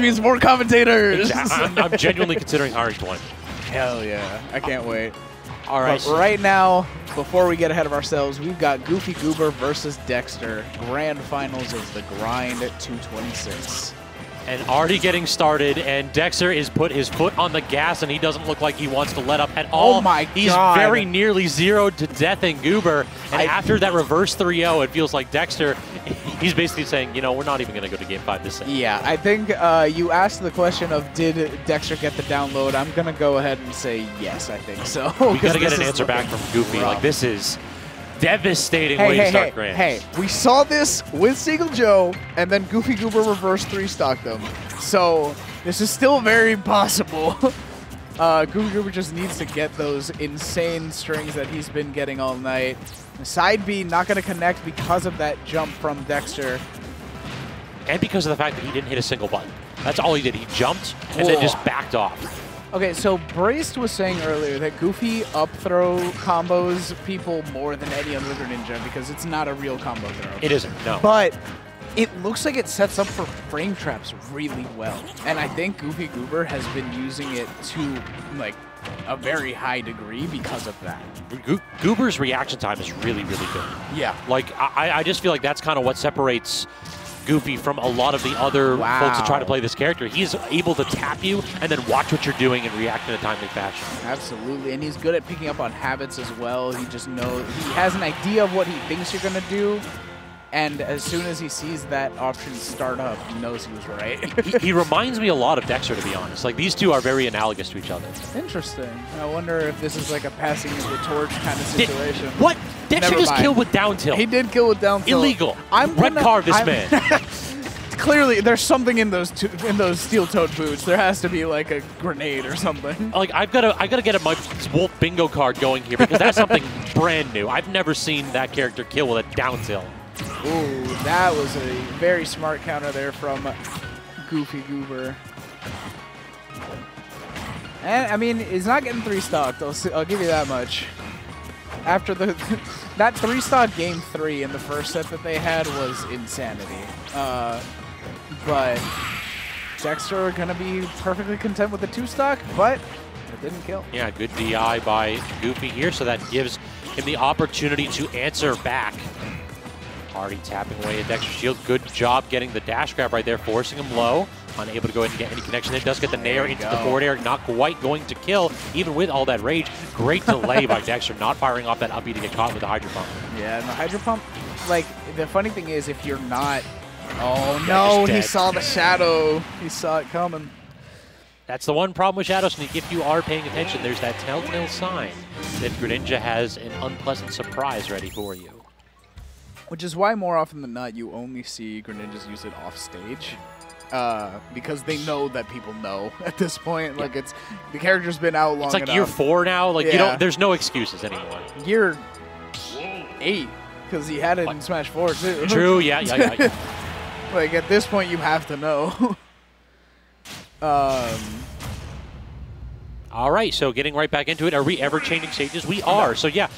means more commentators. I'm genuinely considering hiring 20. Hell yeah. I can't wait. All right. But right now, before we get ahead of ourselves, we've got GoofyGoober versus Dexter. Grand finals of the Grind at 226. And already getting started, and Dexter is put his foot on the gas, and he doesn't look like he wants to let up at all. Oh my He's God. very nearly zeroed to death in Goober, and after that reverse 3-0, it feels like Dexter, he's basically saying, you know, we're not even going to go to Game 5 this set. Yeah, I think you asked the question of did Dexter get the download. I'm going to go ahead and say yes, I think so. We got to get an answer back from Goofy. Rough. Like, this is devastating way to start Grands. Hey, we saw this with Seagull Joe, and then GoofyGoober reverse 3-stocked them. So this is still very possible. GoofyGoober just needs to get those insane strings that he's been getting all night. Side B not going to connect because of that jump from Dexter. And because of the fact that he didn't hit a single button. That's all he did. He jumped and then just backed off. Okay, so Braced was saying earlier that Goofy up throw combos people more than any other Greninja because it's not a real combo throw. It isn't, no. But it looks like it sets up for frame traps really well. And I think GoofyGoober has been using it to like a very high degree because of that. Goober's reaction time is really, really good. Yeah. Like, I just feel like that's kind of what separates Goofy from a lot of the other folks that try to play this character. He's able to tap you and then watch what you're doing and react in a timely fashion. Absolutely, and he's good at picking up on habits as well. He just knows, he has an idea of what he thinks you're going to do, and as soon as he sees that option start up, he knows he was right. he reminds me a lot of Dexter, to be honest. Like, these two are very analogous to each other. Interesting. I wonder if this is like a passing of the torch kind of situation. What? Dexter just killed with down tilt. He did kill with down tilt. Illegal. Red card this man. Clearly, there's something in those steel-toed boots. There has to be like a grenade or something. Like, I gotta get my Wolf bingo card going here because that's something brand new. I've never seen that character kill with a down tilt. Ooh, that was a very smart counter there from GoofyGoober. And I mean, he's not getting 3-stocked. I'll give you that much. After that 3-stock game 3 in the first set that they had was insanity. But Dexter gonna be perfectly content with the 2-stock, but it didn't kill. Yeah, good DI by Goofy here, so that gives him the opportunity to answer back. Already tapping away at Dexter's shield. Good job getting the dash grab right there, forcing him low. Unable to go ahead and get any connection. It does get the nair into the forward air. Not quite going to kill, even with all that rage. Great delay by Dexter, not firing off that up B to get caught with the Hydro Pump. Yeah, and the Hydro Pump, like, the funny thing is if you're not... Oh, no, he saw the shadow. He saw it coming. That's the one problem with Shadow Sneak. If you are paying attention, there's that telltale sign that Greninja has an unpleasant surprise ready for you. Which is why more often than not you only see Greninjas use it off stage. Because they know that people know at this point. Like, it's the character's been out long enough. It's like year 4 now. Like, you don't, there's no excuses anymore. Year 8, because he had it in Smash 4 too. True, yeah. Like, at this point you have to know. All right, so getting right back into it. Are we ever changing stages? We are. So yeah,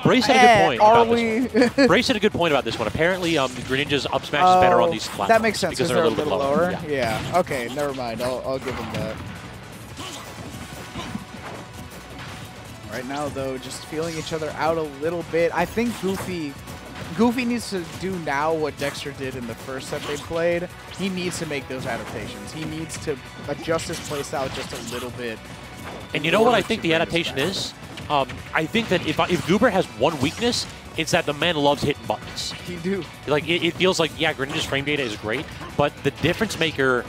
Brace had a good point about this one. Brace had a good point about this one. Apparently, Greninja's up smash is better on these platforms. That makes sense because they're a little bit lower. Yeah. Okay, never mind. I'll give him that. Right now, though, just feeling each other out a little bit. I think Goofy needs to do now what Dexter did in the first set they played. He needs to make those adaptations. He needs to adjust his playstyle just a little bit. And you know what I think the adaptation is? I think that if Goober has one weakness, it's that the man loves hitting buttons. He do. Like, it feels like, yeah, Greninja's frame data is great, but the difference maker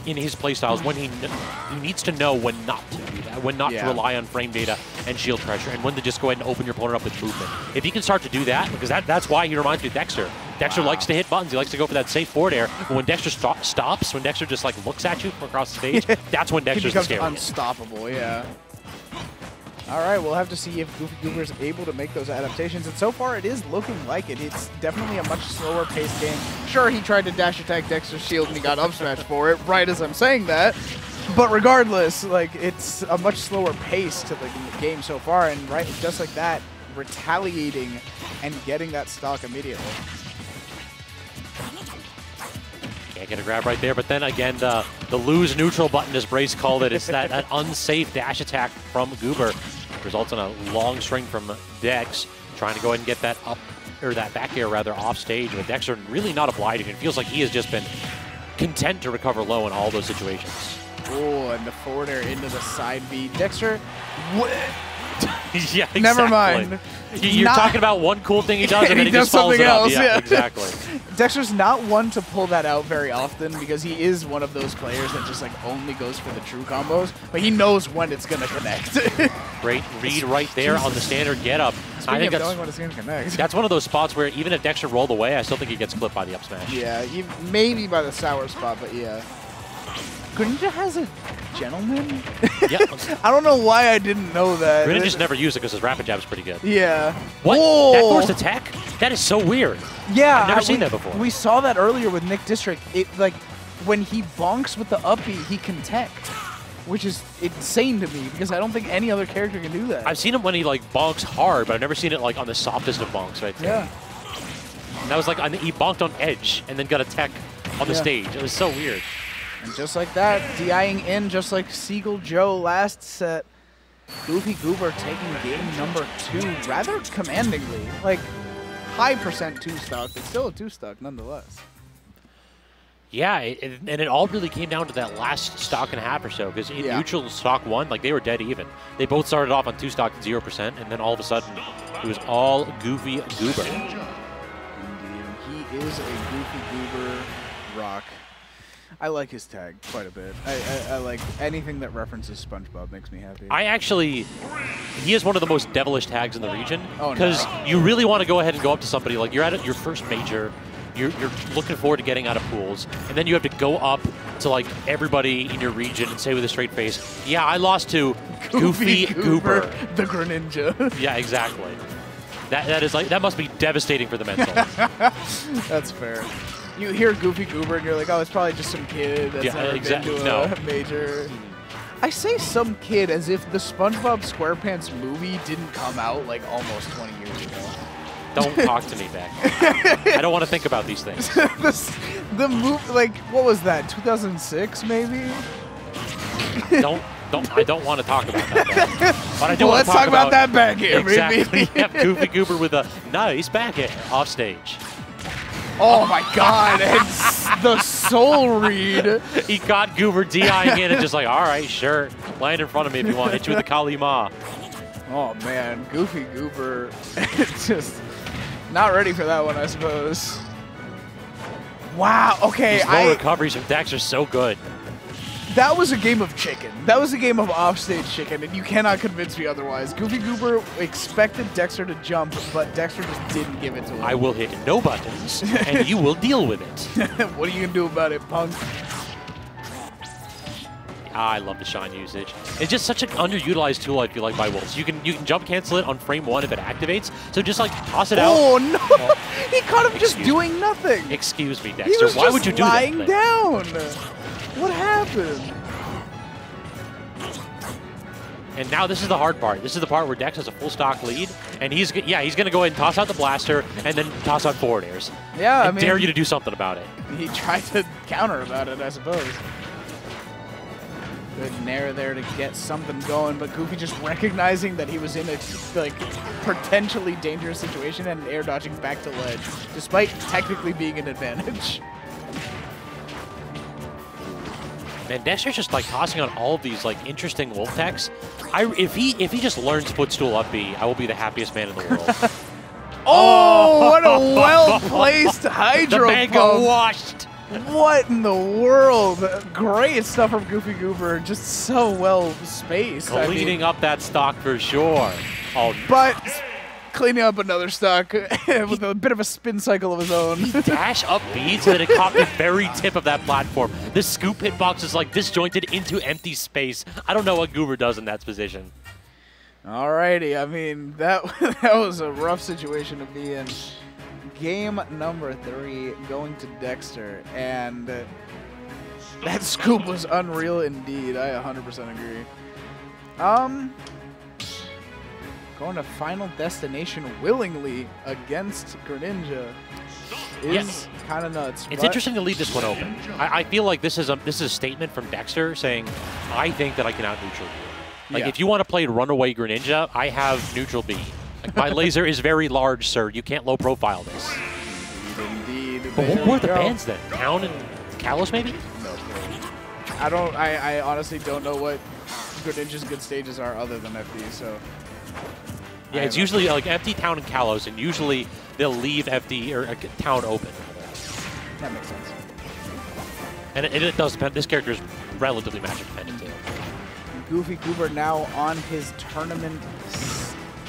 in his playstyle is when he needs to know when not to do that, when not to rely on frame data and shield pressure, and when to just go ahead and open your opponent up with movement. If he can start to do that, because that's why he reminds me of Dexter. Dexter likes to hit buttons. He likes to go for that safe forward air. But when Dexter stops, when Dexter just like looks at you from across the stage, that's when Dexter's the scary. Unstoppable, yeah. All right, we'll have to see if GoofyGoober is able to make those adaptations. And so far, it is looking like it. It's definitely a much slower paced game. Sure, he tried to dash attack Dexter's shield and he got up smash for it, right as I'm saying that. But regardless, like, it's a much slower pace to the game so far. And right, just like that, retaliating and getting that stock immediately. Can't get a grab right there, but then again, the lose neutral button, as Brace called it, is that unsafe dash attack from Goober. Results in a long string from Dex, trying to go ahead and get that up, or that back air rather, off stage, but Dexter really not obliging. It feels like he has just been content to recover low in all those situations. Oh, and the forward air into the side B. Dexter, Yeah, exactly. Never mind. You're talking about one cool thing he does, and then he just follows it up. Yeah, exactly. Dexter's not one to pull that out very often because he is one of those players that just like only goes for the true combos, but he knows when it's gonna connect. Great read right there on the standard get up. I think that's knowing when it's gonna connect. That's one of those spots where even if Dexter rolled away, I still think he gets clipped by the up smash. Yeah, maybe by the sour spot, but yeah. Greninja has a gentleman? Yeah. I don't know why I didn't know that. Greninja just never used it because his rapid jab is pretty good. Yeah. What? Whoa. That forced attack? That is so weird. Yeah. I've never seen that before. We saw that earlier with Nick District. It like when he bonks with the up B, he can tech, which is insane to me because I don't think any other character can do that. I've seen him when he like bonks hard, but I've never seen it like on the softest of bonks right there. Yeah. And that was like he bonked on edge and then got a tech on the stage. It was so weird. And just like that, DIing in just like Seagull Joe last set. GoofyGoober taking game number 2 rather commandingly. Like, high percent 2-stock, but still a 2-stock nonetheless. Yeah, and it all really came down to that last stock and a half or so, because in neutral stock 1, like they were dead even. They both started off on 2-stock at 0%, and then all of a sudden, it was all GoofyGoober. Indeed, he is a GoofyGoober rock. I like his tag quite a bit. I like anything that references SpongeBob makes me happy. He is one of the most devilish tags in the region, because you really want to go ahead and go up to somebody, like you're at your first major, you're looking forward to getting out of pools, and then you have to go up to like everybody in your region and say with a straight face, yeah, I lost to GoofyGoober, the Greninja. Yeah, exactly. That must be devastating for the mental. That's fair. You hear GoofyGoober and you're like, oh, it's probably just some kid that's never been to a major. I say some kid as if the SpongeBob SquarePants movie didn't come out like almost 20 years ago. Don't talk to me, Beck. I don't want to think about these things. The movie, like, what was that, 2006 maybe? I don't want to talk about that. But I do want to talk about that back here, exactly. baby. You have GoofyGoober with a nice back air off stage. Oh my God, and the soul read. He caught Goober DIing in and just like, all right, sure. Land in front of me if you want. Hit you with the Kali Ma. Oh man, GoofyGoober just not ready for that one, I suppose. Wow, okay. These low recoveries from Dex are so good. That was a game of chicken. That was a game of offstage chicken, and you cannot convince me otherwise. GoofyGoober expected Dexter to jump, but Dexter just didn't give it to him. I will hit no buttons, and you will deal with it. What are you going to do about it, punk? I love the shine usage. It's just such an underutilized tool, I feel like, by Wolves. You can jump cancel it on frame 1 if it activates, so just like toss it out. Oh no! He caught him just doing nothing. Excuse me, Dexter. Why would you do that? He was just lying down. What happened? And now this is the hard part. This is the part where Dex has a full stock lead, and he's going to go ahead and toss out the blaster and then toss out forward airs. Yeah, I dare you to do something about it. He tried to counter about it, I suppose. Good nair there to get something going, but Goofy just recognizing that he was in a like potentially dangerous situation and air dodging back to ledge, despite technically being an advantage. And Dexter's just like tossing on all of these like interesting wolf techs. If he just learns footstool up B, I will be the happiest man in the world. Oh, what a well-placed hydro The man got washed. What in the world? Great stuff from GoofyGoober. Just so well spaced. Cleaning up that stock for sure. Oh, but cleaning up another stock with a bit of a spin cycle of his own. He dash up B so that it caught the very tip of that platform. The scoop hitbox is like disjointed into empty space. I don't know what Goober does in that position. Alrighty, I mean, that was a rough situation to be in. Game number 3 going to Dexter, and that scoop was unreal indeed. I 100% agree. Going to Final Destination willingly against Greninja. is kind of nuts. It's interesting to leave this one open. I feel like this is a statement from Dexter saying, I think that I can out-neutral you. Like, if you want to play Runaway Greninja, I have neutral B. Like, my laser is very large, sir. You can't low-profile this. Indeed. But what were the bans then? Town and Kalos, maybe? No. I honestly don't know what Greninja's good stages are other than FD, so... Yeah, it's usually like FD, Town, and Kalos, and usually they'll leave FD or Town open. That makes sense. And it does depend. This character is relatively matchup dependent too. GoofyGoober now on his tournament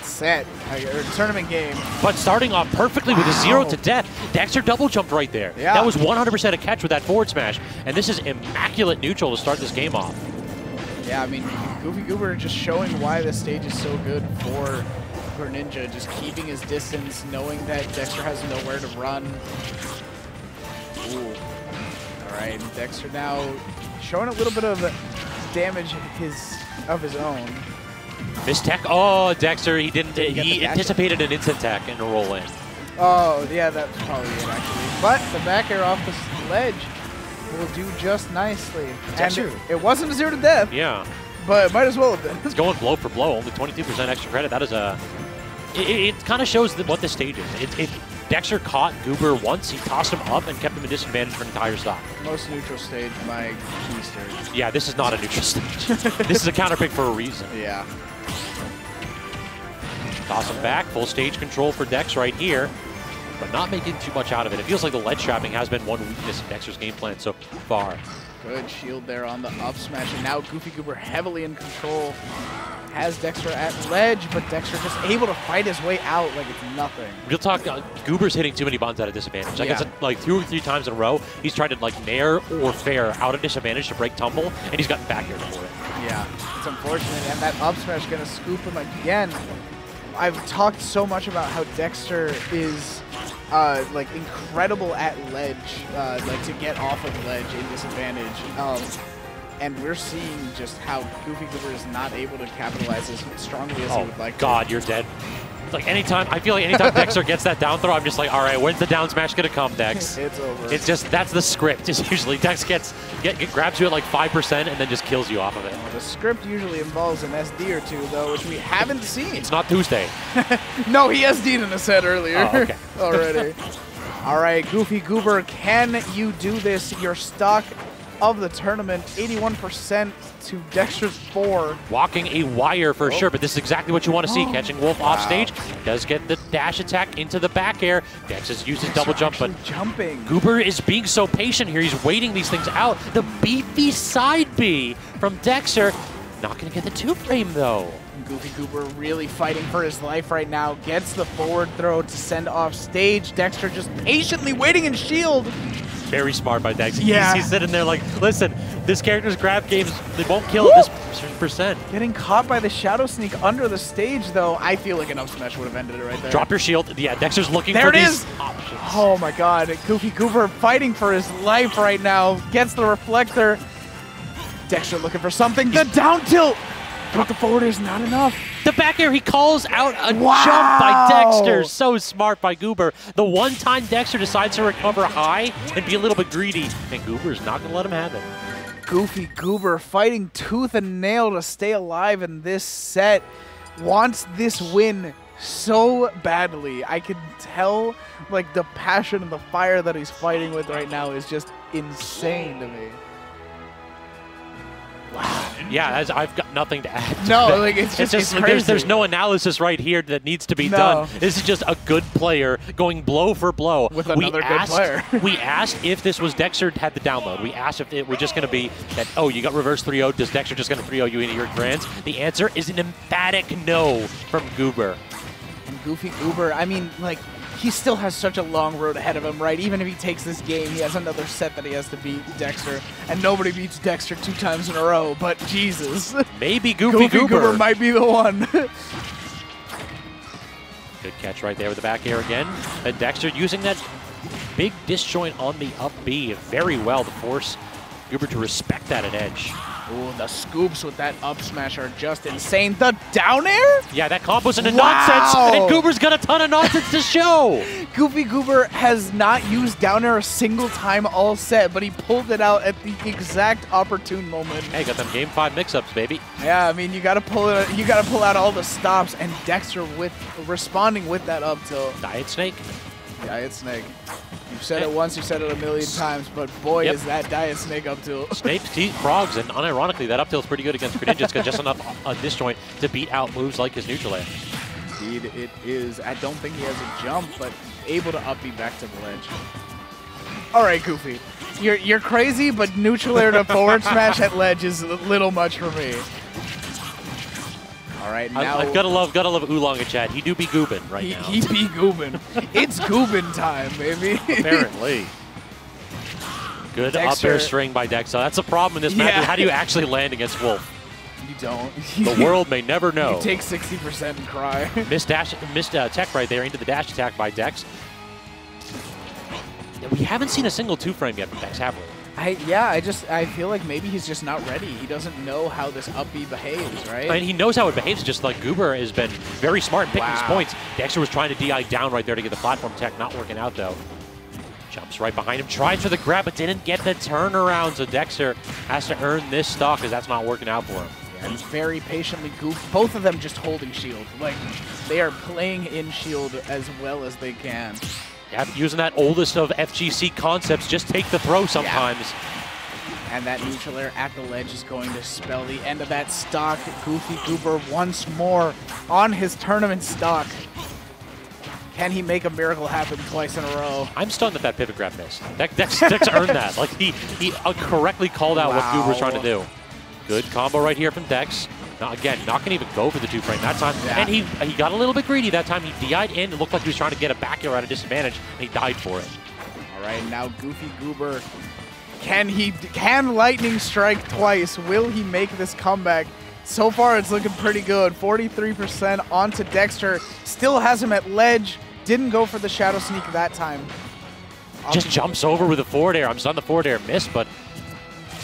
set, or tournament game. But starting off perfectly with a 0 to death. Dexter double jumped right there. Yeah. That was 100% a catch with that forward smash. And this is immaculate neutral to start this game off. Yeah, I mean, GoofyGoober just showing why this stage is so good for Greninja, just keeping his distance, knowing that Dexter has nowhere to run. Ooh. All right, Dexter now showing a little bit of damage of his own. Missed tech. Oh, Dexter, he didn't. He anticipated an instant tech and a roll in. Oh, yeah, that's probably it actually. But the back air off the ledge will do just nicely. Dexter. And it wasn't a 0 to death. Yeah. But it might as well have been. It's going blow for blow. Only 22% extra credit. That is a. It kind of shows what this stage is. If Dexter caught Goober once, he tossed him up and kept him at disadvantage for an entire stock. Most neutral stage, my keister. Yeah, this is not a neutral stage. This is a counter pick for a reason. Yeah. Toss him back. Full stage control for Dex right here, but not making too much out of it. It feels like the ledge trapping has been one weakness in Dexter's game plan so far. Good shield there on the up smash, and now GoofyGoober heavily in control. Has Dexter at ledge, but Dexter just able to fight his way out like it's nothing. Real talk, Goober's hitting too many buttons at a disadvantage. Like, it's like 2 or 3 times in a row, he's tried to like nair or fair out of disadvantage to break tumble, and he's gotten back here for it. Yeah, it's unfortunate, and that up smash gonna scoop him again. I've talked so much about how Dexter is like incredible at ledge, like to get off of ledge in disadvantage. And we're seeing just how GoofyGoober is not able to capitalize as strongly as he would like to. God, you're dead. Like anytime, I feel like anytime Dexter gets that down throw, I'm just like, all right, when's the down smash gonna come, Dex? It's over. It's just, that's the script. Is usually Dex grabs you at like 5% and then just kills you off of it. Well, the script usually involves an SD or two, though, which we haven't seen. It's not Tuesday. No, he SD'd in a set earlier. Oh, okay. Already. All right, GoofyGoober, can you do this? Your stock of the tournament, 81% to Dexter's 4. Walking a wire for sure, but this is exactly what you want to see. Catching Wolf off stage, does get the dash attack into the back air. Dex uses double jump, but Goober is being so patient here. He's waiting these things out. The beefy side B from Dexter. Not going to get the 2-frame though. GoofyGoober really fighting for his life right now. Gets the forward throw to send off stage. Dexter just patiently waiting in shield. Very smart by Dex. Yeah. He's sitting there like, listen, this character's grab games, they won't kill at this percent. Getting caught by the Shadow Sneak under the stage, though, I feel like an up smash would have ended it right there. Drop your shield. Yeah, Dexter's looking for these options. Oh my god, GoofyGoober fighting for his life right now. Gets the reflector. Dexter looking for something. The down tilt! But the forward is not enough. The back air, he calls out a jump by Dexter. So smart by Goober. The one time Dexter decides to recover high and be a little bit greedy, and Goober's not going to let him have it. GoofyGoober fighting tooth and nail to stay alive in this set. Wants this win so badly. I can tell like the passion and the fire that he's fighting with right now is just insane to me. Wow. Yeah, I've got nothing to add. No, like it's just crazy. There's no analysis right here that needs to be done. This is just a good player going blow for blow. With another good player. We asked if this was Dexter had the download. We asked if it were just going to be that, oh, you got reverse 3-0. Does Dexter just going to 3-0 you into your grands? The answer is an emphatic no from Goober. And GoofyGoober, I mean, like, he still has such a long road ahead of him, right? Even if he takes this game, he has another set that he has to beat Dexter. And nobody beats Dexter 2 times in a row, but Jesus. Maybe GoofyGoober might be the one. Good catch right there with the back air again. And Dexter using that big disjoint on the up B very well to force Goober to respect that at edge. Ooh, the scoops with that up smash are just insane. The down air? Yeah, that combo's into nonsense, and Goober's got a ton of nonsense to show. GoofyGoober has not used down air a single time all set, but he pulled it out at the exact opportune moment. Hey, got them Game 5 mix-ups, baby. Yeah, I mean, you gotta pull it. You gotta pull out all the stops, and Dexter responding with that up tilt. Diet Snake. Diet Snake. You've said it once, you've said it a million times, but boy, is that Diet Snake up tilt. Snake teeth frogs, and unironically, that up tilt's pretty good against Greninja. It's got just enough disjoint to beat out moves like his neutral air. Indeed, it is. I don't think he has a jump, but able to up B back to the ledge. All right, Goofy. You're crazy, but neutral air to forward smash at ledge is a little much for me. All right, now I've gotta love Oolong in chat. He do be goobin right now. He be goobin. It's goobin time, baby. Apparently. Good Dexter. up air string by Dexter. That's a problem in this match. How do you actually land against Wolf? You don't. The world may never know. You take 60% and cry. Missed tech right there into the dash attack by Dex. We haven't seen a single 2-frame yet from Dex, have we? I feel like maybe he's just not ready. He doesn't know how this up B behaves, right? I mean, he knows how it behaves, just like Goober has been very smart in picking his points. Dexter was trying to DI down right there to get the platform tech, not working out though. Jumps right behind him, tries for the grab, but didn't get the turnaround, so Dexter has to earn this stock because that's not working out for him. Yeah, he's very patiently both of them just holding shield. Like, they are playing in shield as well as they can. Yeah, using that oldest of FGC concepts, just take the throw sometimes. Yeah. And that neutral air at the ledge is going to spell the end of that stock. GoofyGoober once more on his tournament stock. Can he make a miracle happen twice in a row? I'm stunned that pivot grab missed. Dex earned that. Like he correctly called out what Goober was trying to do. Good combo right here from Dex. Again, not going to even go for the 2-frame that time. Yeah. And he got a little bit greedy that time. He DI'd in. It looked like he was trying to get a back air at a disadvantage, and he died for it. All right, now GoofyGoober. Can lightning strike twice? Will he make this comeback? So far, it's looking pretty good. 43% onto Dexter. Still has him at ledge. Didn't go for the shadow sneak that time. Just jumps over with a forward air. I'm stunned the forward air missed, but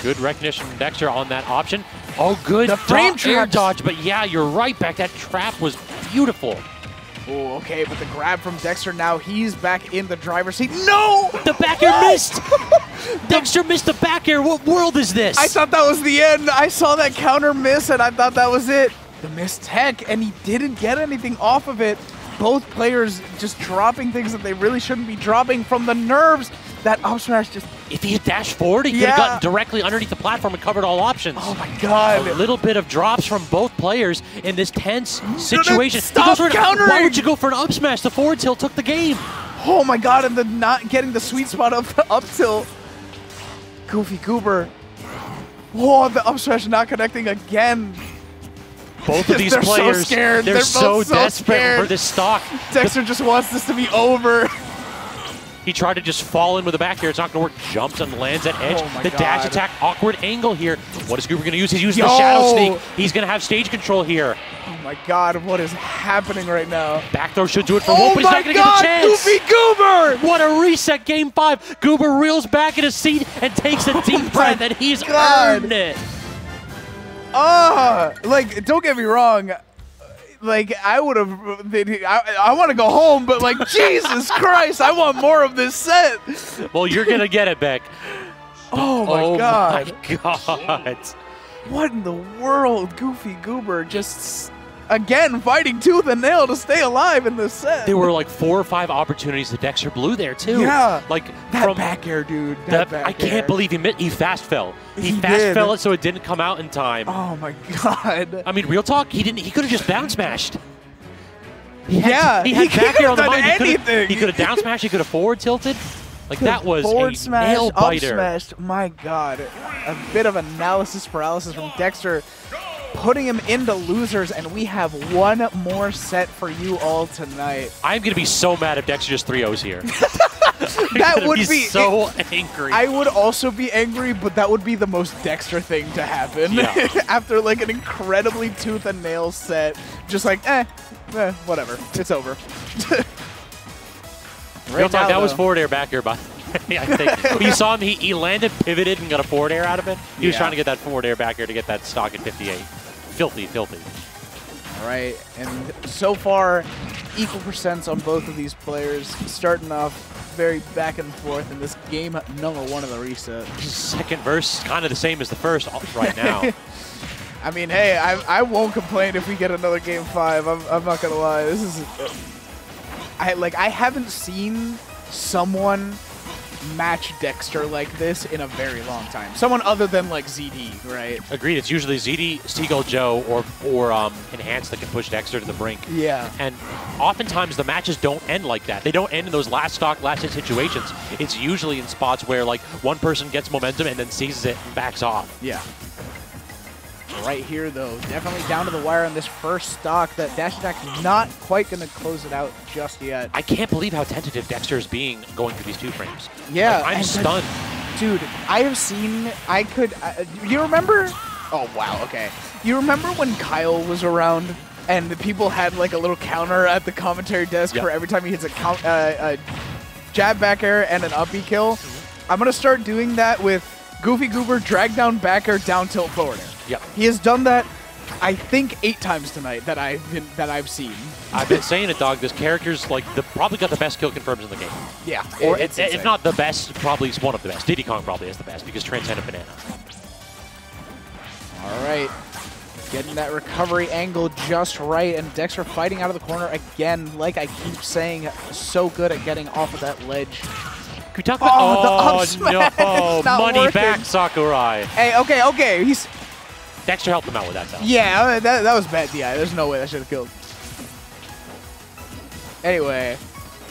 good recognition from Dexter on that option. Oh, good air dodge, but yeah, you're right, Beck. That trap was beautiful. Oh, okay, but the grab from Dexter now, he's back in the driver's seat. No! The back air missed! Dexter missed the back air. What world is this? I thought that was the end. I saw that counter miss, and I thought that was it. The missed tech, and he didn't get anything off of it. Both players just dropping things that they really shouldn't be dropping from the nerves. That up smash just... If he had dashed forward, he could have gotten directly underneath the platform and covered all options. Oh my god. A little bit of drops from both players in this tense situation. Stop countering! Why would you go for an up smash? The forward tilt took the game. Oh my god, and then not getting the sweet spot of the up tilt. GoofyGoober. Whoa, the up smash not connecting again. Both of these players, so scared. They're so desperate for this stock. Dexter just wants this to be over. He tried to just fall in with a back air. It's not going to work. Jumps and lands at edge. Oh the dash attack, awkward angle here. What is Goober going to use? He's using the shadow sneak. He's going to have stage control here. Oh my god, what is happening right now? Back throw should do it for Wolf, but he's not going to get a chance. GoofyGoober! What a reset, game 5. Goober reels back in his seat and takes a deep breath, and he's earned it. Like, don't get me wrong. Like, I would have, I want to go home, but like, Jesus Christ, I want more of this set. Well, you're going to get it, Beck. Oh my god. Oh my god. What in the world? GoofyGoober just, again, fighting tooth and nail to stay alive in this set. There were like 4 or 5 opportunities that Dexter blew there, too. Yeah. Like, that back air, dude. I can't believe he fast fell. He fast fell it so it didn't come out in time. Oh my god. I mean, real talk, he could have just down smashed. He had back air on the mind. Anything. He could have down smashed, he could have forward tilted. Like, that was forward a smash, nail biter. Up smashed. My god. A bit of analysis paralysis from Dexter, putting him into losers, and we have one more set for you all tonight. I'm going to be so mad if Dexter just 3-0s here. That would be so angry. I would also be angry, but that would be the most Dexter thing to happen. Yeah. After like an incredibly tooth and nail set, just like, whatever, it's over. Real talk, that was forward air, back air, I think. You saw him, he landed, pivoted, and got a forward air out of it. He was trying to get that forward air back here to get that stock at 58. Filthy, filthy. All right, and so far, equal percents on both of these players, starting off very back and forth in this game number 1 of the reset. Second verse, kind of the same as the first right now. I mean, hey, I won't complain if we get another game 5. I'm not gonna lie. This is, I haven't seen someone match Dexter like this in a very long time. Someone other than like ZD, right? Agreed. It's usually ZD, Seagull Joe, or Enhanced that can push Dexter to the brink. Yeah. And oftentimes the matches don't end like that. They don't end in those last stock, last hit situations. It's usually in spots where like one person gets momentum and then seizes it and backs off. Yeah. Right here, though, definitely down to the wire on this first stock. That dash attack is not quite going to close it out just yet. I can't believe how tentative Dexter is being going through these 2 frames. Yeah. Like, I'm stunned. Dude, I have seen, you remember? Oh, wow, okay. You remember when Kyle was around and the people had like a little counter at the commentary desk for every time he hits a jab back air and an up B kill? I'm going to start doing that with GoofyGoober, drag down back air, down tilt forward air. Yep. He has done that, I think, 8 times tonight that I've seen. I've been saying it, dog. This character's like probably got the best kill confirms in the game. Yeah. Or if not the best, probably one of the best. Diddy Kong probably is the best because Transcendent Banana. All right. Getting that recovery angle just right, and Dexter fighting out of the corner again, like I keep saying, so good at getting off of that ledge. Can we talk about the up smash. No, money working. back, Sakurai. Hey, okay, he's... Dexter helped him out with that, though. Yeah, that was bad DI. There's no way that should have killed. Anyway,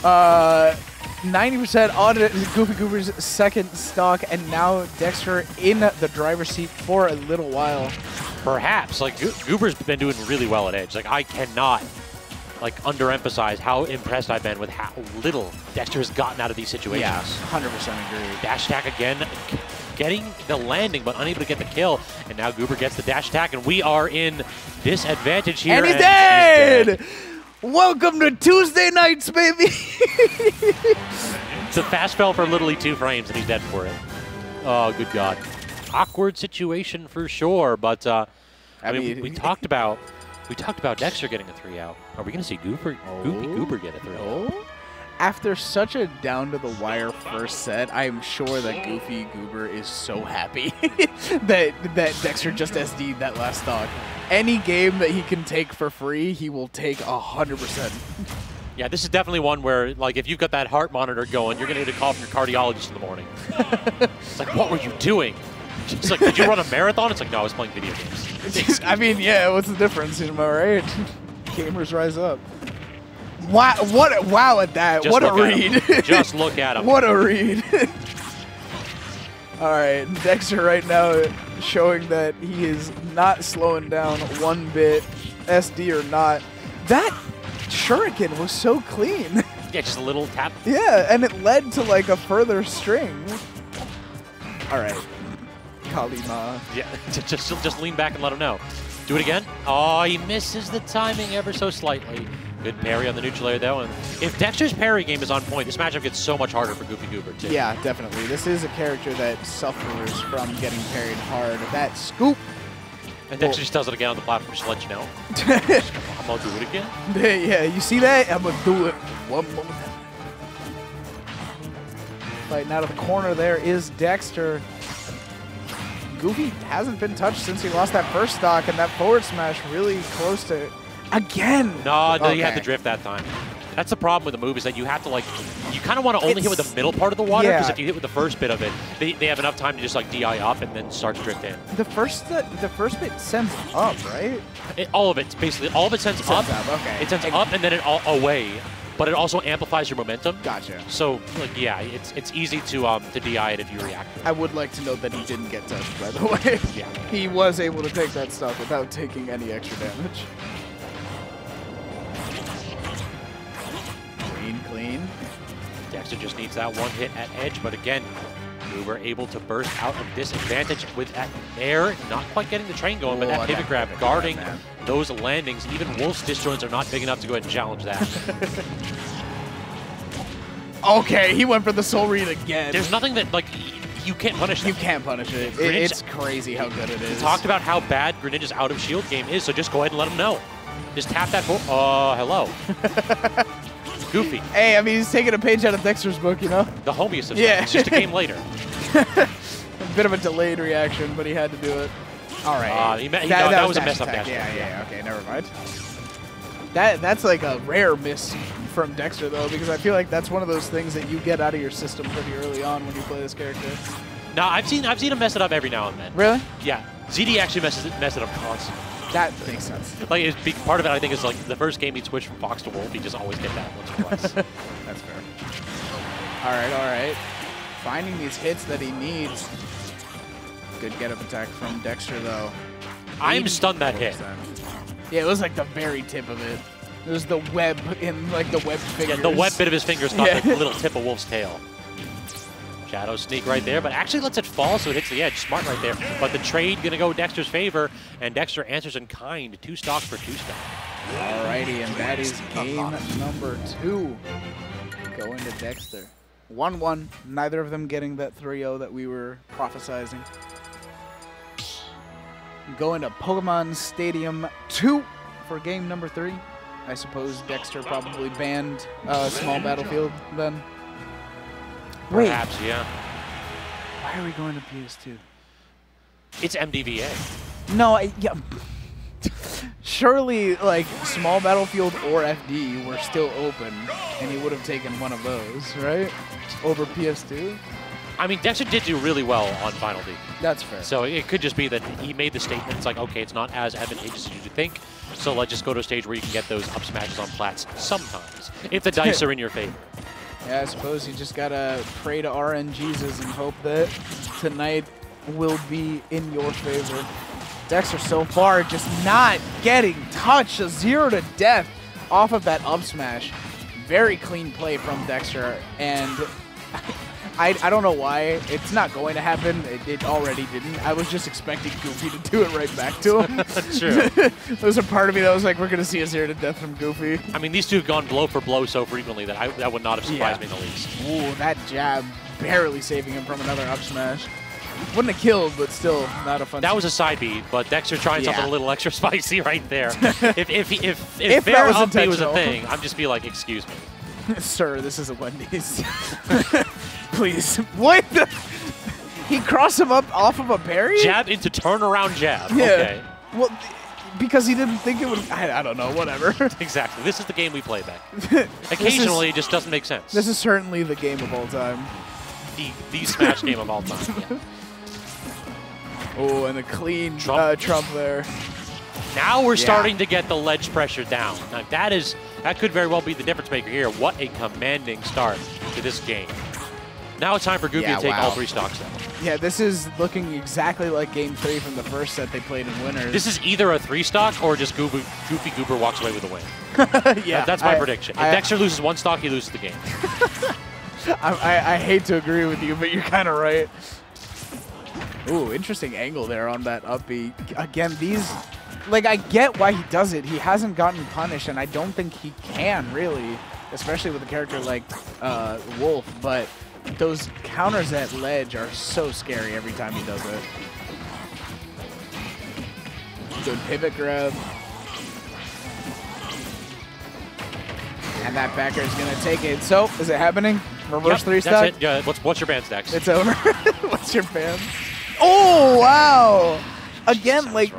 90% on GoofyGoober's second stock, and now Dexter in the driver's seat for a little while. Perhaps. Like, Goober's been doing really well at Edge. Like, I cannot, like, underemphasize how impressed I've been with how little Dexter has gotten out of these situations. Yeah, 100% agree. Dash attack again. Getting the landing, but unable to get the kill. And now Goober gets the dash attack, and we are in disadvantage here. And he's dead! Welcome to Tuesday nights, baby! It's a fast spell for literally 2 frames, and he's dead for it. Oh, good God. Awkward situation for sure, but I mean, we talked about Dexter getting a 3 out. Are we going to see GoofyGoober get a 3 out? After such a down-to-the-wire first set, I'm sure that GoofyGoober is so happy that Dexter just SD'd that last stock. Any game that he can take for free, he will take 100%. Yeah, this is definitely one where, like, if you've got that heart monitor going, you're going to get a call from your cardiologist in the morning. It's like, what were you doing? It's like, did you run a marathon? It's like, no, I was playing video games. I mean, yeah, what's the difference? Am I right? Gamers rise up. Wow at that. Just what a read. Just look at him. What a read. All right, Dexter right now showing that he is not slowing down one bit, SD or not. That shuriken was so clean. Yeah, just a little tap. Yeah, and it led to like a further string. All right, Kalima. Yeah, just lean back and let him know. Do it again. Oh, he misses the timing ever so slightly. Good parry on the neutral air, though. And if Dexter's parry game is on point, this matchup gets so much harder for GoofyGoober, too. Yeah, definitely. This is a character that suffers from getting parried hard. That scoop. And Dexter just does it again on the platform just to let you know. I'm going to do it again. Yeah, you see that? I'm going to do it one more time. Fighting out of the corner there is Dexter. Goofy hasn't been touched since he lost that first stock, and that forward smash really close to... Again! No, you had to drift that time. That's the problem with the move is that you have to, like, you kind of want to only hit with the middle part of the water, because if you hit with the first bit of it, they have enough time to just, like, DI up and then start to drift in. The first bit sends up, right? All of it, basically. All of it sends up. Okay. It sends up and then it away, but it also amplifies your momentum. Gotcha. So, like, yeah, it's easy to DI it if you react to it. I would like to note that he didn't get touched, by the way. Yeah. He was able to take that stock without taking any extra damage. Clean. Dexter just needs that one hit at edge, but again, we were able to burst out of disadvantage with that air, not quite getting the train going, but that pivot grab guarding those landings. Even Wolf's disjoints are not big enough to go ahead and challenge that. Okay, he went for the soul read again. There's nothing that, like, you can't punish that. You can't punish it. It's crazy how good it is. We talked about how bad Greninja's out of shield game is, so just go ahead and let him know. Just tap that for. Hello. Goofy. Hey, I mean, he's taking a page out of Dexter's book, you know? The homiest of yeah. It's just a game later. A bit of a delayed reaction, but he had to do it. All right. That was a mess up dash. Yeah, okay, never mind. That's like a rare miss from Dexter, though, because I feel like that's one of those things that you get out of your system pretty early on when you play this character. No, I've seen him mess it up every now and then. Really? Yeah. ZD actually mess it up constantly. That makes sense. Like, part of it, I think, is like the first game he'd switch from Fox to Wolf, he just always get that once or twice. That's fair. All right. Finding these hits that he needs. Good get-up attack from Dexter, though. I'm stunned that hit. Yeah, it was like the very tip of it. It was the web in, like, the web fingers. Yeah, the web bit of his fingers caught the little tip of Wolf's tail. Shadow sneak right there, but actually lets it fall so it hits the edge. Smart right there. But the trade going to go Dexter's favor, and Dexter answers in kind. 2 stocks for 2 stock. Alrighty, and that is game number 2 going to Dexter. 1-1, neither of them getting that 3-0 that we were prophesizing. Going to Pokemon Stadium 2 for game number 3. I suppose Dexter probably banned Small Battlefield then. Perhaps, yeah. Why are we going to PS2? It's MDVA. No, yeah. Surely, like, Small Battlefield or FD were still open, and he would have taken one of those, right? Over PS2? I mean, Dexter did do really well on Final D. That's fair. So it could just be that he made the statement, it's like, okay, it's not as advantageous as you think, so let's just go to a stage where you can get those up smashes on plats sometimes, if the dice are in your favor. Yeah, I suppose you just gotta pray to RNGesus and hope that tonight will be in your favor. Dexter so far just not getting touched. A 0 to death off of that up smash. Very clean play from Dexter, and I don't know why. It's not going to happen. It already didn't. I was just expecting Goofy to do it right back to him. True. There was a part of me that was like, we're going to see a 0 to death from Goofy. I mean, these two have gone blow for blow so frequently that that would not have surprised me in the least. Ooh, that jab barely saving him from another up smash. Wouldn't have killed, but still not a fun. That was a side B, but Dexter trying something a little extra spicy right there. if that was up B was a thing, I'd just be like, excuse me. Sir, this is a Wendy's. Please. What? He crossed him up off of a parry? Jab into turnaround jab. Yeah. Okay. Well, because he didn't think it would. I don't know. Whatever. Exactly. This is the game we play back. Occasionally, it just doesn't make sense. This is certainly the game of all time. The Smash game of all time. Yeah. Oh, and a clean trump there. Now we're starting to get the ledge pressure down. Now that could very well be the difference maker here. What a commanding start to this game. Now it's time for Goofy to take all 3 stocks down. Yeah, this is looking exactly like Game 3 from the first set they played in Winners. This is either a 3-stock or just GoofyGoober walks away with a win. Yeah, that's my prediction. If Dexter loses 1 stock, he loses the game. I hate to agree with you, but you're kind of right. Ooh, interesting angle there on that up B. Again, like, I get why he does it. He hasn't gotten punished, and I don't think he can, really, especially with a character like Wolf, but those counters at ledge are so scary every time he does it. Good pivot grab. And that backer is going to take it. So, is it happening? Reverse 3-stock? That's it. Yeah, what's your ban stacks? It's over. What's your ban? Oh, wow. Again, like,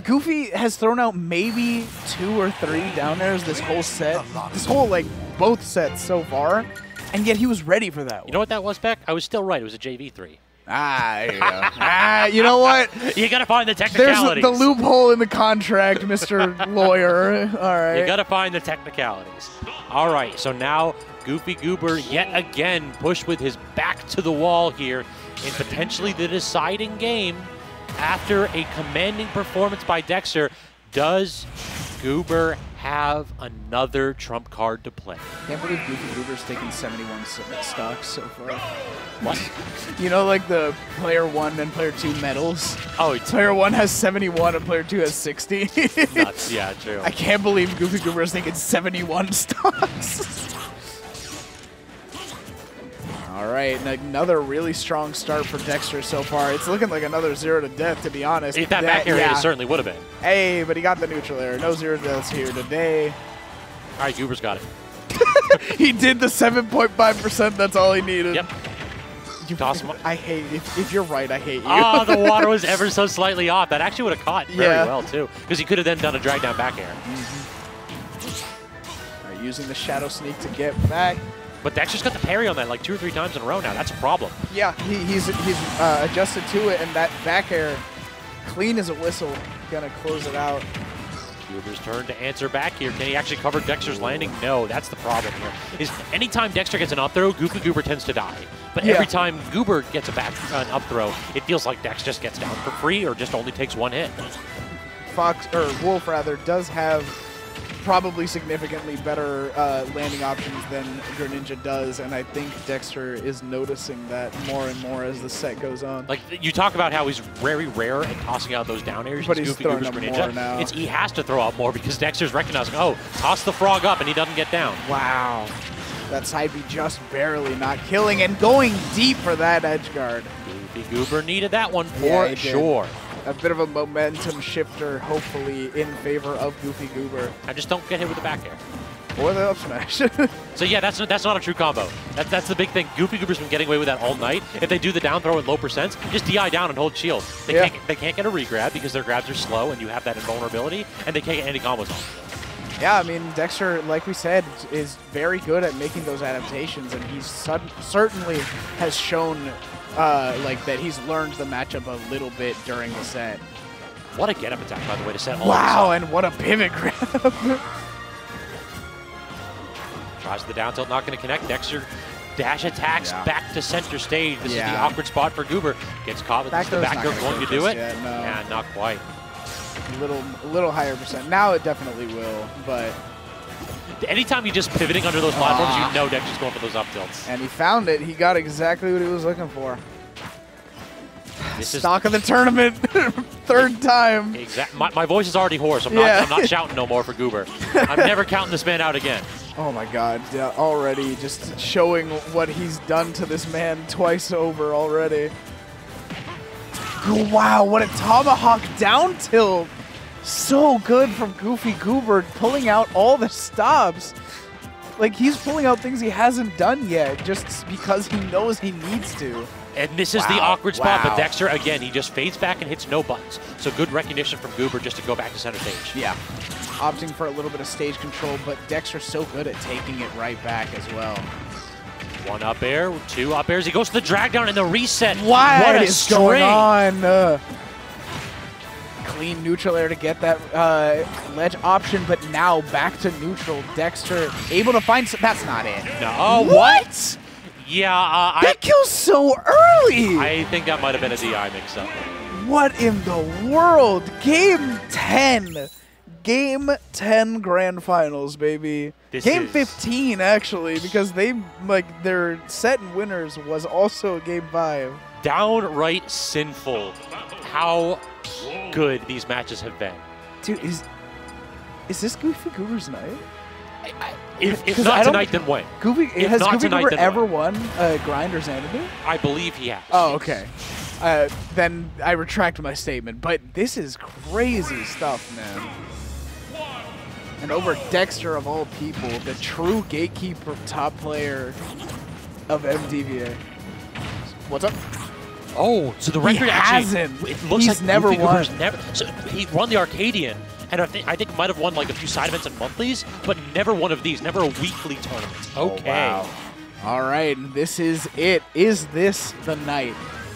Goofy has thrown out maybe 2 or 3 down airs this whole set. This whole, like, both sets so far. And yet he was ready for that one. You know what that was, Beck? I was still right. It was a JV3. Ah, there you go. You know what? You got to find the technicalities. There's the loophole in the contract, Mr. Lawyer. All right. You got to find the technicalities. All right, so now GoofyGoober yet again pushed with his back to the wall here in potentially the deciding game. After a commanding performance by Dexter, does Goober have another trump card to play? Can't believe GoofyGoober's taken 71 stocks so far. What? You know, like the player 1 and player 2 medals? Oh, player 1 has 71 and player 2 has 60. Nuts. Yeah, true. I can't believe GoofyGoober is taking 71 stocks. All right, and another really strong start for Dexter so far. It's looking like another 0 to death, to be honest. If that back air hit, it certainly would have been. Hey, but he got the neutral air. No 0 deaths here today. All right, Goober's got it. He did the 7.5%. That's all he needed. Yep. I hate if you're right, I hate you. Oh, the water was ever so slightly off. That actually would have caught very well, too, because he could have then done a drag down back air. All right, using the shadow sneak to get back. But Dexter's got the parry on that like 2 or 3 times in a row now. That's a problem. Yeah, he's adjusted to it, and that back air, clean as a whistle, gonna close it out. Goober's turn to answer back here. Can he actually cover Dexter's landing? No, that's the problem here. Is anytime Dexter gets an up throw, GoofyGoober tends to die. But every time Goober gets an up throw, it feels like Dex just gets down for free or just only takes 1 hit. Wolf rather, does have probably significantly better landing options than Greninja does, and I think Dexter is noticing that more and more as the set goes on. Like, you talk about how he's very rare at tossing out those down airs. But he's throwing them more now. He has to throw out more because Dexter's recognizing, oh, toss the frog up and he doesn't get down. Wow. That side B just barely not killing and going deep for that edge guard. GoofyGoober needed that one for sure. A bit of a momentum shifter, hopefully, in favor of GoofyGoober. I just don't get hit with the back air. Or the up smash. So yeah, that's not a true combo. That's the big thing. GoofyGoober's been getting away with that all night. If they do the down throw at low percents, just DI down and hold shield. They can't get a regrab because their grabs are slow and you have that invulnerability, and they can't get any combos off. Yeah, I mean, Dexter, like we said, is very good at making those adaptations, and he certainly has shown like that he's learned the matchup a little bit during the set. What a get-up attack, by the way, to set all Wow, and what a pivot grab. Tries the down tilt, not going to connect. Dexter dash attacks back to center stage. This is the awkward spot for Goober. Gets caught with the back air, going to do it. Yeah, not quite. A little higher percent. Now it definitely will, but anytime you're just pivoting under those platforms, you know Dexter's going for those up tilts. And he found it. He got exactly what he was looking for. This is stock of the tournament, 3rd time. Exactly. My voice is already hoarse. I'm not shouting no more for Goober. I'm never counting this man out again. Oh my God! Already just showing what he's done to this man twice over already. Wow! What a tomahawk down tilt! So good from GoofyGoober, pulling out all the stops. Like, he's pulling out things he hasn't done yet, just because he knows he needs to. And this is the awkward spot, but Dexter, again, he just fades back and hits no buttons. So good recognition from Goober just to go back to center stage. Yeah. Opting for a little bit of stage control, but Dexter's so good at taking it right back as well. 1 up air, 2 up airs. He goes to the drag down and the reset. What is going on? Clean neutral air to get that ledge option, but now back to neutral. Dexter able to find that's not it. No, what? Yeah, that kill's so early. I think that might have been a DI mix-up. What in the world? Game 10. Game 10 grand finals, baby. Game 15, actually, because their set and winners was also game 5. Downright sinful how good these matches have been. Dude, is this GoofyGoober's night? If not tonight, then when? Has GoofyGoober ever won a grind or Xanadu? I believe he has. Oh, okay. Then I retract my statement. But this is crazy stuff, man. And over Dexter, of all people, the true gatekeeper top player of MDVA. What's up? Oh, so the record hasn't. It looks He's like never won. So he won the Arcadian, and I think might have won like a few side events and monthlies, but never one of these, never a weekly tournament. Okay. Oh, wow. All right, this is it. Is this the night?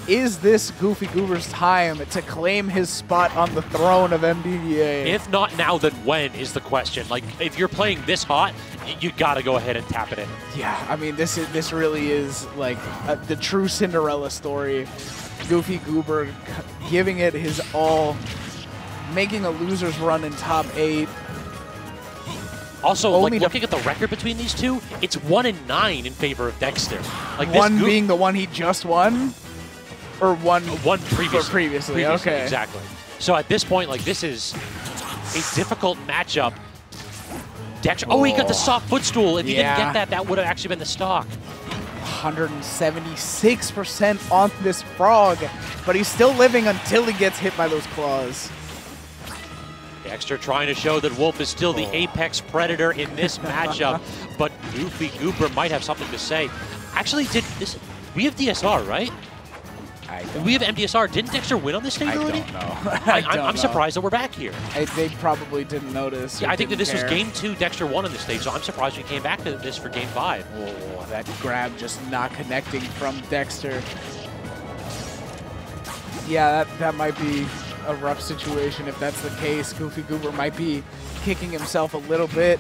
Is this GoofyGoober's time to claim his spot on the throne of MDVA? If not now, then when is the question. Like, if you're playing this hot, you got to go ahead and tap it in. Yeah, I mean, this really is like the true Cinderella story. GoofyGoober giving it his all, making a loser's run in top 8. Also, like, looking at the record between these two, it's 1-9 in favor of Dexter. Like, one being the one he just won? Or one previously. Okay. Exactly. So at this point, like, this is a difficult matchup. Dexter, he got the soft footstool. If he didn't get that, that would have actually been the stock. 176% on this frog, but he's still living until he gets hit by those claws. Dexter trying to show that Wolf is still the apex predator in this matchup, but GoofyGoober might have something to say. Actually, we have DSR, right? We have MDSR. Didn't Dexter win on this stage already? I don't know. I'm surprised that we're back here. They probably didn't notice. Yeah, I think that this was game 2. Dexter won on this stage, so I'm surprised we came back to this for game 5. Oh, that grab just not connecting from Dexter. Yeah, that might be a rough situation if that's the case. GoofyGoober might be kicking himself a little bit.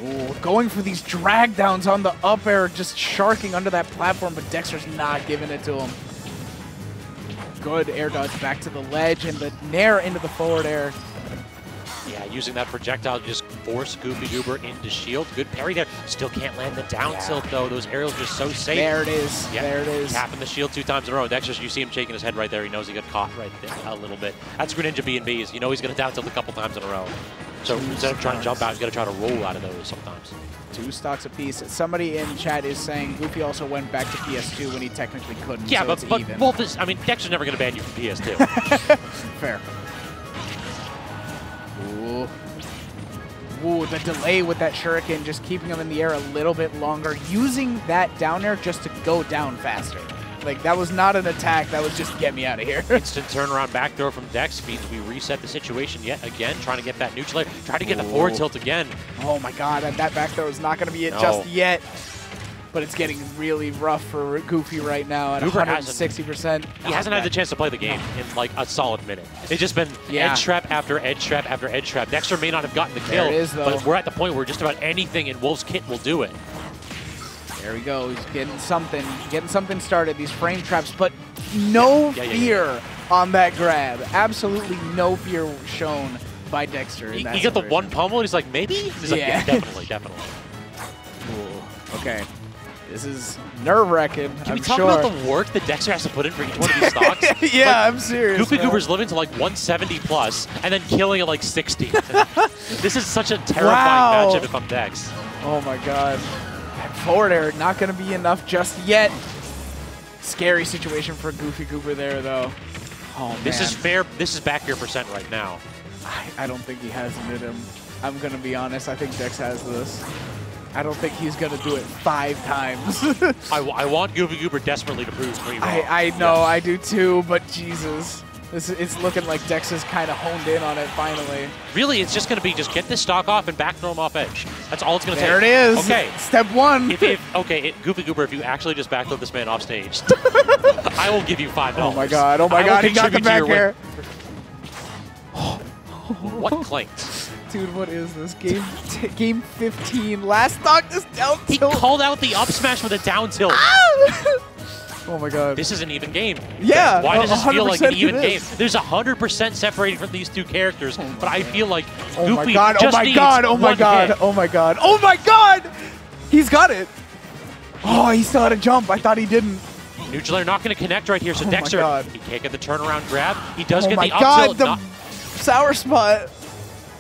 Ooh, going for these drag downs on the up air, just sharking under that platform, but Dexter's not giving it to him. Good air dodge back to the ledge and the nair into the forward air. Yeah, using that projectile to just force GoofyGoober into shield. Good parry there. Still can't land the down tilt though. Those aerials just so safe. There it is. Yep. There it is. Tapping the shield 2 times in a row. Dexter, you see him shaking his head right there. He knows he got caught right there a little bit. That's Greninja B&Bs. You know he's going to down tilt a couple times in a row. So instead of trying to jump out, he's got to try to roll out of those sometimes. 2 stocks apiece. Somebody in chat is saying Goofy also went back to PS2 when he technically couldn't. Yeah, so but even. Wolf is, I mean, Dexter's never going to ban you from PS2. Fair. Ooh. Ooh, the delay with that shuriken, just keeping him in the air a little bit longer, using that down air just to go down faster. Like, that was not an attack, that was just get me out of here. Instant turnaround back throw from Dex means we reset the situation yet again, trying to get that neutral air, trying to get the forward tilt again. Oh my god, and that back throw is not going to be it just yet. But it's getting really rough for Goofy right now at 160%. He hasn't had the chance to play the game in like a solid minute. It's just been edge trap after edge trap after edge trap. Dexter may not have gotten the kill, but we're at the point where just about anything in Wolf's kit will do it. There we go. He's getting something started. These frame traps, but no fear on that grab. Absolutely no fear shown by Dexter. He got the one pummel, and he's like, maybe? He's like, yeah, definitely, definitely. Ooh, okay. This is nerve-wracking, Can we talk about the work that Dexter has to put in for each one of these stocks? Yeah, like, I'm serious. GoofyGoober's living to like 170 plus, and then killing at like 60. This is such a terrifying matchup if I'm Dex. Oh my god. That forward air not going to be enough just yet. Scary situation for GoofyGoober there, though. Oh, man. This is fair. This is back your percent right now. I don't think he has it in him. I'm going to be honest. I think Dex has this. I don't think he's going to do it 5 times. I want GoofyGoober desperately to prove me wrong. I know, I do too, but Jesus. It's looking like Dex is kind of honed in on it finally. Really, it's just going to be just get this stock off and back throw him off edge. That's all it's going to take. There it is. Okay. Step 1. GoofyGoober, if you actually just back throw this man off stage, I will give you $5. Oh my god, he got the back air. What clinked? Dude, what is this? Game 15. Last stock, this down tilt. He called out the up smash with a down tilt. Oh my god. This is an even game. Yeah. Why does this feel like an even game? There's 100% separated from these 2 characters, but I feel like Goofy just needs one hit. Oh my god. He's got it. Oh, he still had a jump. I thought he didn't. Neutral air not going to connect right here, so Dexter, he can't get the turnaround grab. He does get the up tilt. The sour spot.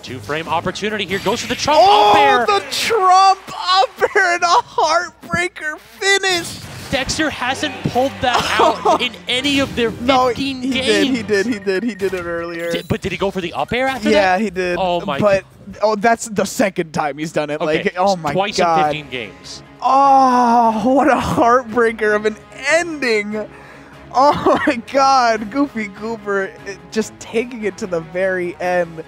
2-frame opportunity here. Goes for the Trump up air. Oh, the Trump up air and a heartbreaker finish. Dexter hasn't pulled that out in any of their 15 games. He did it earlier. But did he go for the up air after that? Yeah, he did. Oh my god. But that's the second time he's done it. Okay, like, oh my god. Twice in 15 games. Oh, what a heartbreaker of an ending. Oh my god, GoofyGoober just taking it to the very end.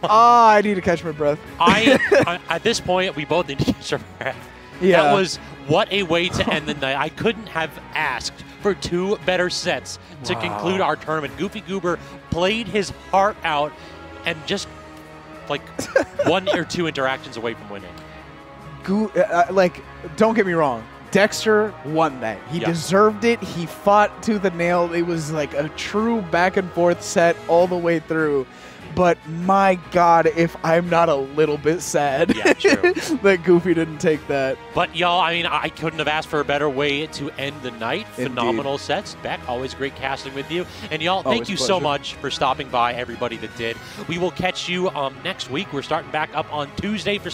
I need to catch my breath. At this point, we both need to catch our breath. Yeah. That was what a way to end the night. I couldn't have asked for 2 better sets to conclude our tournament. GoofyGoober played his heart out and just like 1 or 2 interactions away from winning. Don't get me wrong. Dexter won that. He deserved it. He fought to the nail. It was like a true back and forth set all the way through. But my god, if I'm not a little bit sad that Goofy didn't take that. But y'all, I mean, I couldn't have asked for a better way to end the night. Indeed. Phenomenal sets. Beck, always great casting with you. And y'all, thank you so much for stopping by, everybody that did. We will catch you next week. We're starting back up on Tuesday for